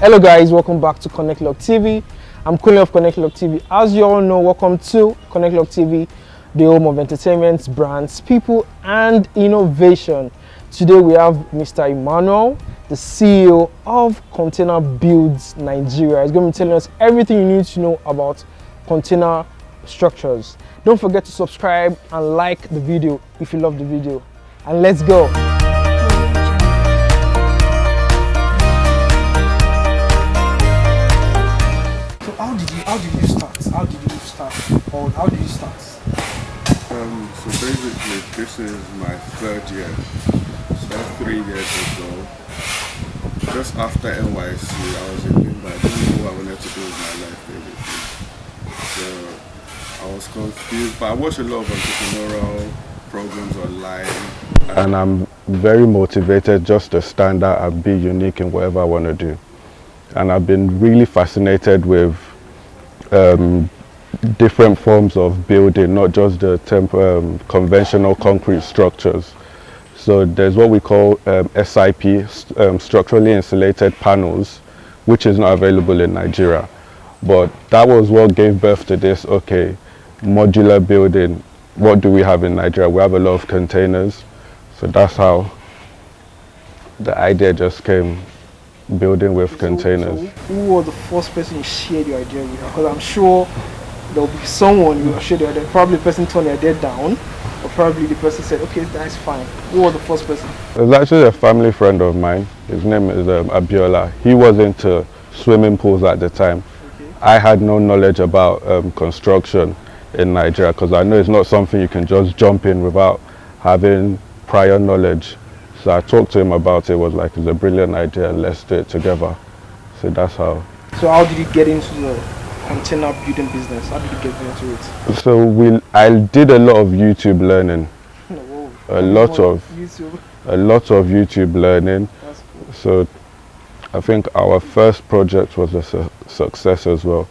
Hello guys, welcome back to ConnectsLog TV. I'm Colin of ConnectsLog TV. As you all know, welcome to ConnectsLog TV, the home of entertainment, brands, people and innovation. Today we have Mr. Emmanuel, the CEO of Container Builds Nigeria. He's going to be telling us everything you need to know about container structures. Don't forget to subscribe and like the video if you love the video. And let's go. How did you start? Or how did you start? So basically, this is my third year. So 3 years ago, just after NYC, I was in limbo. I didn't know what I wanted to do with my life, basically. So I was confused, but I watched a lot of entrepreneurial programs online. And I'm very motivated just to stand out and be unique in whatever I want to do. And I've been really fascinated with different forms of building, not just the conventional concrete structures. So there's what we call SIP, structurally insulated panels, which is not available in Nigeria. But that was what gave birth to this, okay, modular building. What do we have in Nigeria? We have a lot of containers. So that's how the idea just came. Building with containers. So who was the first person you shared your idea with? Because I'm sure there will be someone you shared your idea. Probably the person turned their idea down, or probably the person said, "Okay, that's fine." Who was the first person? It was actually a family friend of mine. His name is Abiola. He was into swimming pools at the time. Okay. I had no knowledge about construction in Nigeria because I know it's not something you can just jump in without having prior knowledge. So I talked to him about it. Was like, it's a brilliant idea, let's do it together. So that's how. So how did you get into the container building business? How did you get into it? So I did a lot of YouTube learning. Whoa. A lot of YouTube learning. That's cool. So I think our first project was a success as well.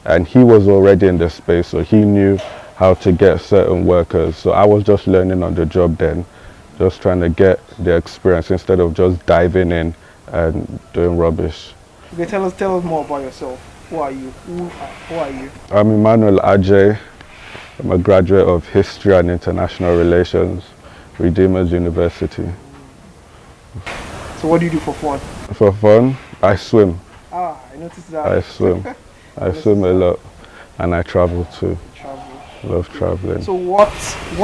And he was already in the space, so he knew how to get certain workers. So I was just learning on the job then. Just trying to get the experience instead of just diving in and doing rubbish. Okay, tell us more about yourself. Who are you? Who are you? I'm Emmanuel Aje. I'm a graduate of History and International Relations, Redeemers University. So what do you do for fun? For fun, I swim. Ah, I noticed that. I swim. I swim a lot, and I travel too. Love traveling. So what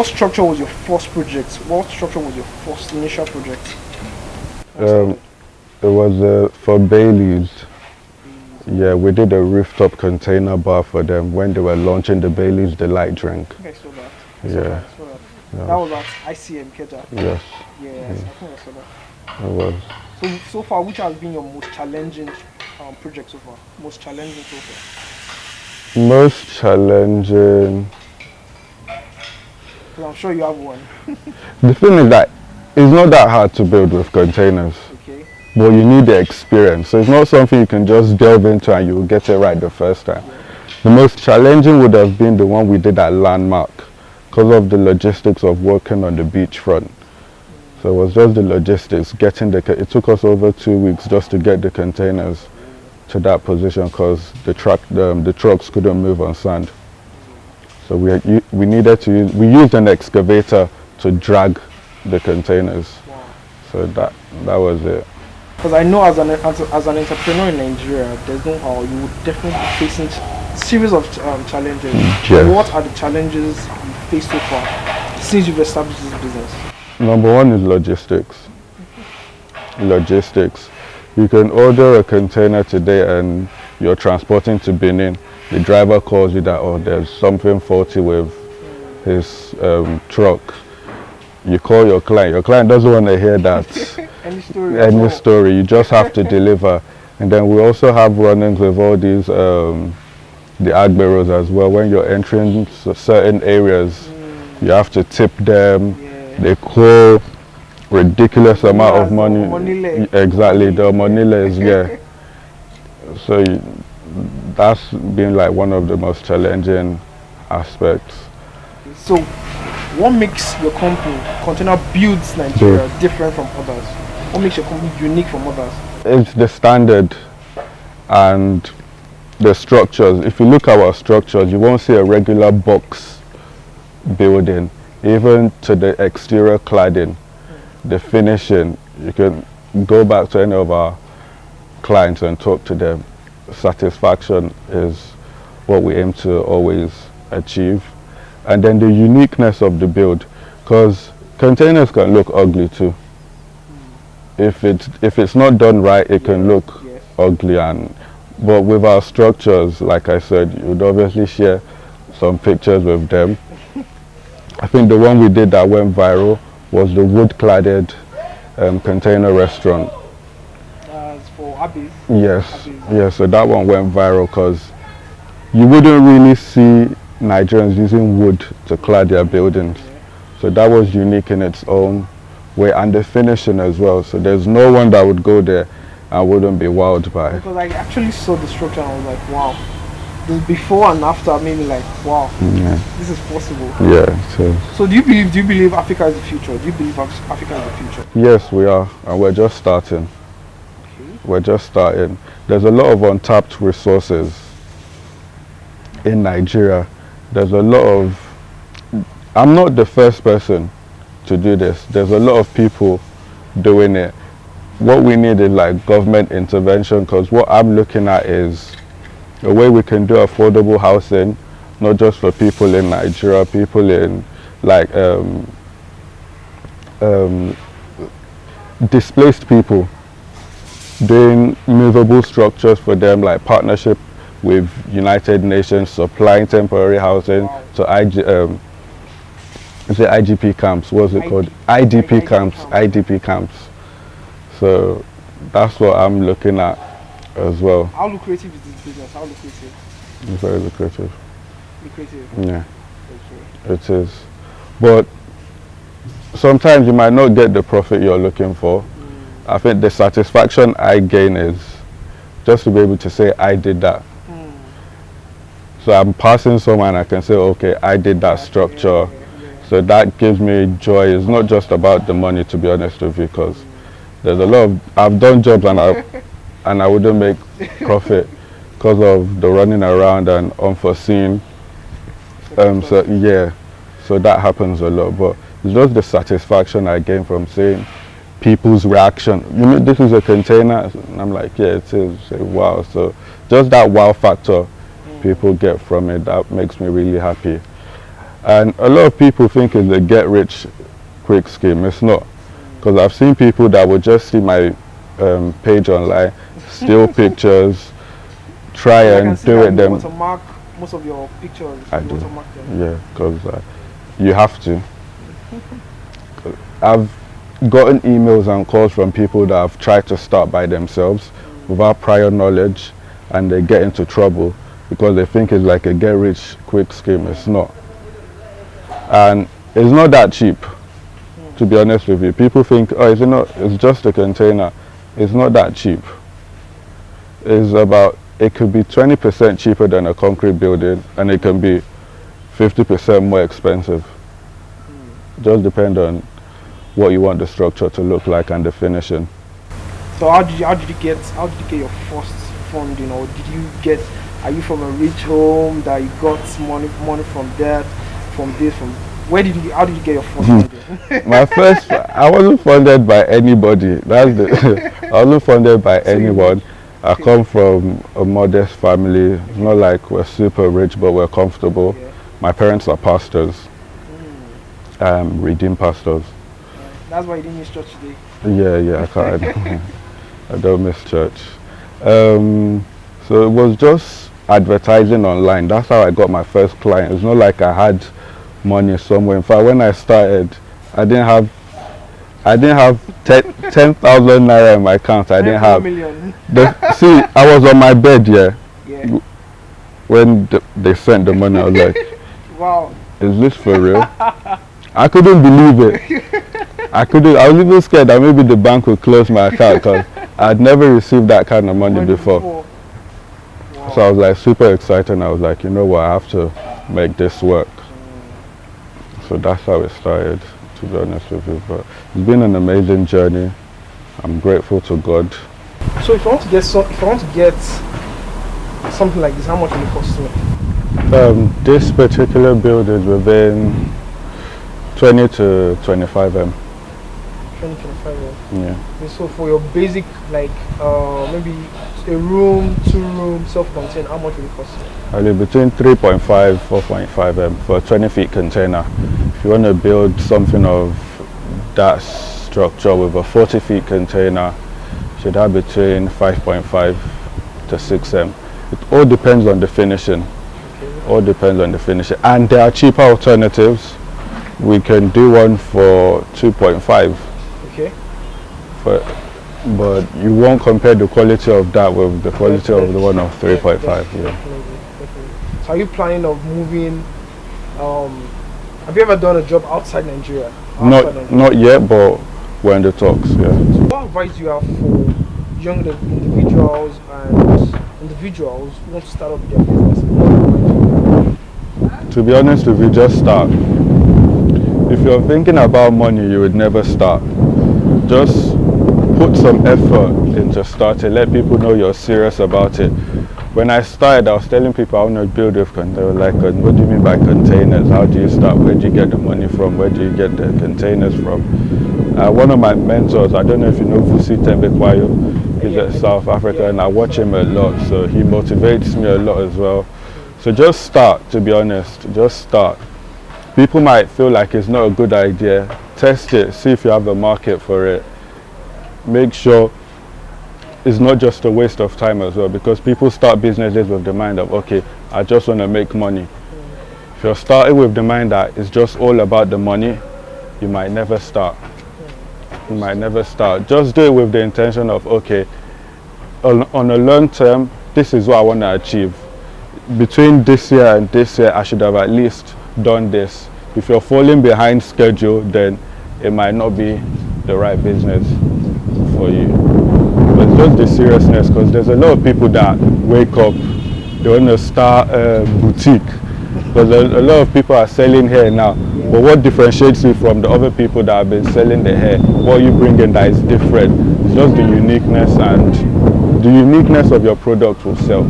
structure was your first project? What structure was your first initial project? It was for Bailey's. Yeah, we did a rooftop container bar for them when they were launching the Bailey's Delight drink. I think I saw that. Yeah. That was at ICM Keja. Yes. Yes, I think I saw that. It was. So far, which has been your most challenging project so far? Most challenging so far? Most challenging. I'm sure you have one. The thing is that it's not that hard to build with containers. Okay. But you need the experience. So it's not something you can just delve into and you'll get it right the first time. Yeah. The most challenging would have been the one we did at Landmark because of the logistics of working on the beachfront. So it was just the logistics, it took us over 2 weeks just to get the containers to that position because the trucks couldn't move on sand. So we used an excavator to drag the containers. Wow. So that was it. Because I know as an entrepreneur in Nigeria, there's no how you would definitely be facing a series of challenges. Yes. What are the challenges you faced so far since you've established this business? Number one is logistics. Logistics. You can order a container today and you're transporting to Benin. The driver calls you that, oh, there's something faulty with his truck. You call your client. Your client doesn't want to hear that. Any story. You just have to deliver. And then we also have run-ins with all these, the agberos as well. When you're entering certain areas, you have to tip them. Yeah. They call ridiculous amount of money. Exactly, the moniles, yeah. So that's been like one of the most challenging aspects. So what makes your company, Container Builds Nigeria, different from others? What makes your company unique from others? It's the standard. And the structures, if you look at our structures, you won't see a regular box building. Even to the exterior cladding, the finishing, you can go back to any of our clients and talk to them. Satisfaction is what we aim to always achieve. And then the uniqueness of the build, because containers can look ugly too. If it's not done right, it can look ugly. But with our structures, like I said, you would obviously share some pictures with them. I think the one we did that went viral was the wood-cladded container restaurant. It's for Abbey's? Yes, yes. So that one went viral because you wouldn't really see Nigerians using wood to clad their buildings. So that was unique in its own way, and the finishing as well. So there's no one that would go there and wouldn't be wowed by. Because I actually saw the structure and I was like, wow. This before and after made me like, wow, this is possible. Yeah. So do you believe Africa is the future? Do you believe Africa is the future? Yes, we are, and we're just starting. Okay. We're just starting. There's a lot of untapped resources in Nigeria. There's a lot of, I'm not the first person to do this. There's a lot of people doing it. What we need is like government intervention, because what I'm looking at is a way we can do affordable housing, not just for people in Nigeria, people in like displaced people, doing movable structures for them, like partnership with United Nations, supplying temporary housing to IGP camps. What's it called? IDP camps. IDP camps. So that's what I'm looking at as well. How lucrative is this business? How lucrative? It's very lucrative. Lucrative? Yeah. Okay. It is. But sometimes you might not get the profit you're looking for. I think the satisfaction I gain is just to be able to say I did that. So I'm passing someone, I can say, okay, I did that structure. So that gives me joy. It's not just about the money, to be honest with you, because there's a lot of, I've done jobs and I wouldn't make profit because of the running around and unforeseen. So yeah, so that happens a lot. But it's just the satisfaction I gain from seeing people's reaction. You know, this is a container, and I'm like, yeah, it is. Say, wow. So just that wow factor people get from it, that makes me really happy. And a lot of people think it's a get rich quick scheme. It's not, because I've seen people that would just see my page online, steal pictures, try and do it them. Watermark most of your pictures. I do. Yeah, because you have to. I've gotten emails and calls from people that have tried to start by themselves without prior knowledge, and they get into trouble because they think it's like a get rich quick scheme. It's not. And it's not that cheap, to be honest with you. People think, oh, it's just a container. It's not that cheap. It's about, it could be 20% cheaper than a concrete building, and it can be 50% more expensive. Just depend on what you want the structure to look like and the finishing. So how did you get your first funding, or are you from a rich home that you got money from that, how did you get your first funding? My first, I wasn't funded by anybody. That's the I wasn't funded by anyone. I come from a modest family. It's not like we're super rich, but we're comfortable. My parents are pastors, redeemed pastors. That's why you didn't miss church today. Yeah, I don't miss church. So it was just advertising online. That's how I got my first client. It's not like I had money somewhere. In fact, when I started, I didn't have 10,000 naira in my account. I didn't have. See, I was on my bed, when they sent the money. I was like, wow, is this for real? I couldn't believe it. I was even scared that maybe the bank would close my account, because I'd never received that kind of money before. Wow. So I was like super excited, and I was like, you know what, I have to make this work. So that's how it started, to be honest with you. But it's been an amazing journey. I'm grateful to God. So if I want to get something like this, how much will it cost me? This particular build is within 20 to 25 M. 20, 25 M. Yeah. Okay, so for your basic, like maybe a room, 2-room, self-contained, how much will it cost you? Only between 3.5, 4.5 M for a 20 feet container. If you want to build something of that structure with a 40 feet container, you should have between 5.5 to 6 M. It all depends on the finishing. All depends on the finishing. And there are cheaper alternatives. We can do one for 2.5. Okay. But you won't compare the quality of that with the quality of the one of 3.5. Definitely. So are you planning of moving? Have you ever done a job outside Nigeria? Not yet, but we're in the talks. Yeah. So what advice do you have for young individuals and individuals who want to start up their business? To be honest with you, just start. If you're thinking about money, you would never start. Just put some effort into starting. Let people know you're serious about it. When I started, I was telling people I want to build with containers. They were like, what do you mean by containers? How do you start? Where do you get the money from? Where do you get the containers from? One of my mentors, I don't know if you know Vusi Tembekwayo, he's at South Africa, and I watch him a lot, so he motivates me a lot as well. So just start, to be honest, just start. People might feel like it's not a good idea. Test it, see if you have a market for it. Make sure it's not just a waste of time as well, because people start businesses with the mind of, okay, I just want to make money. If you're starting with the mind that it's just all about the money, you might never start. You might never start. Just do it with the intention of, okay, on a long term, this is what I want to achieve. Between this year and this year, I should have at least done this. If you're falling behind schedule, then it might not be the right business for you. But just the seriousness, because there's a lot of people that wake up, they want to start a boutique. Because a lot of people are selling hair now. But what differentiates you from the other people that have been selling the hair? What you bring in that is different? It's just the uniqueness, and the uniqueness of your product will sell.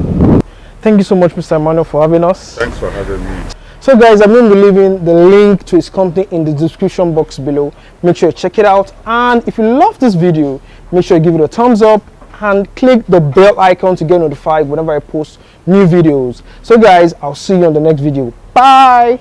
Thank you so much, Mr. Emmanuel, for having us. Thanks for having me. So guys, I'm going to be leaving the link to his company in the description box below. Make sure you check it out. And if you love this video, make sure you give it a thumbs up and click the bell icon to get notified whenever I post new videos. So guys, I'll see you on the next video. Bye.